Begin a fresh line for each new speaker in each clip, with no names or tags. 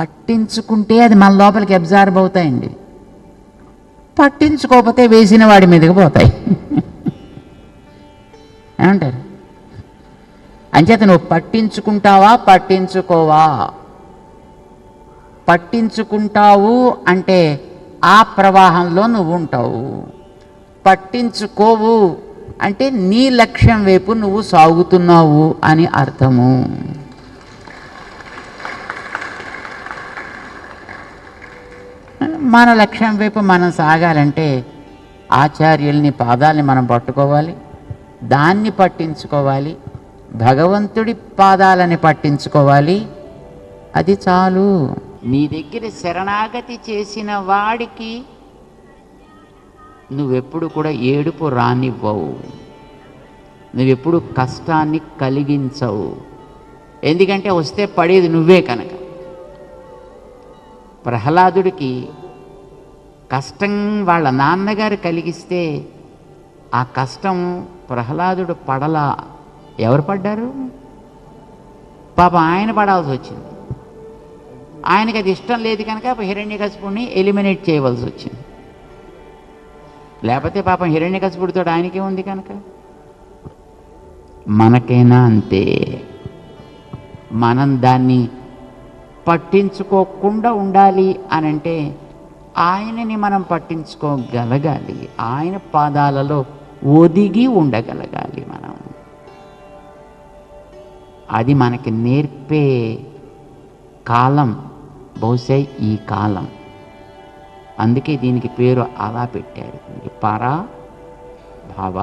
పట్టించుకుంటే అది మన లోపలికి అబ్జార్బ్ అవుతాయండి, పట్టించుకోకపోతే వేసిన వాడి మీదకి పోతాయి. ఏమంటారు? అంచేత నువ్వు పట్టించుకుంటావా పట్టించుకోవా? పట్టించుకుంటావు అంటే ఆ ప్రవాహంలో నువ్వు ఉంటావు, పట్టించుకోవు అంటే నీ లక్ష్యం వైపు నువ్వు సాగుతున్నావు అని అర్థము. మన లక్ష్యం వైపు మనం సాగాలంటే ఆచార్యుల్ని పాదాలని మనం పట్టుకోవాలి, దాన్ని పట్టించుకోవాలి, భగవంతుడి పాదాలని పట్టించుకోవాలి. అది చాలు. నీ దగ్గర శరణాగతి చేసిన వాడికి నువ్వెప్పుడు కూడా ఏడుపు రానివ్వవు, నువ్వెప్పుడు కష్టాన్ని కలిగించవు. ఎందుకంటే వస్తే పడేది నువ్వే కనుక. ప్రహ్లాదుడికి కష్టం వాళ్ళ నాన్నగారు కలిగిస్తే ఆ కష్టం ప్రహ్లాదుడు పడలా, ఎవరు పడ్డారు? పాపం ఆయన పడాల్సి వచ్చింది. ఆయనకి అది ఇష్టం లేదు కనుక హిరణ్యకశిపుడిని ఎలిమినేట్ చేయవలసి వచ్చింది. లేకపోతే పాపం హిరణ్యకశిపుడితో ఆయనకే ఉంది కనుక. మనకైనా అంతే. మనం దాన్ని పట్టించుకోకుండా ఉండాలి అని అంటే ఆయనని మనం పట్టించుకోగలగాలి, ఆయన పాదాలలో ఒదిగి ఉండగలగాలి మనం. అది మనకి నేర్పే కాలం బహుశా ఈ కాలం. అందుకే దీనికి పేరు అలా పెట్టారు, పరాభవ.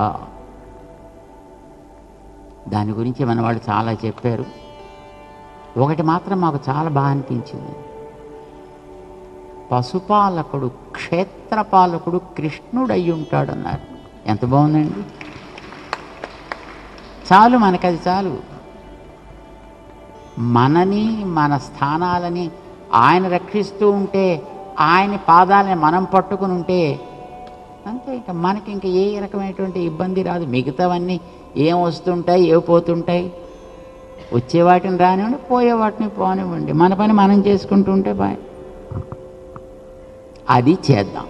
దాని గురించి మన వాళ్ళు చాలా చెప్పారు. ఒకటి మాత్రం మాకు చాలా బాగా అనిపించింది. పశుపాలకుడు క్షేత్రపాలకుడు కృష్ణుడయ్యి ఉంటాడన్నారు. ఎంత బాగుందండి. చాలు, మనకది చాలు. మనని మన స్థానాలని ఆయన రక్షిస్తూ ఉంటే, ఆయన పాదాలని మనం పట్టుకుని ఉంటే అంతే. ఇంకా మనకి ఇంకా ఏ రకమైనటువంటి ఇబ్బంది రాదు. మిగతావన్నీ ఏం వస్తుంటాయి, ఏ పోతుంటాయి. వచ్చే వాటిని రానివ్వండి, పోయే వాటిని పోనివ్వండి, మన పని మనం చేసుకుంటూ ఉంటే బాయ్. అది చేద్దాం.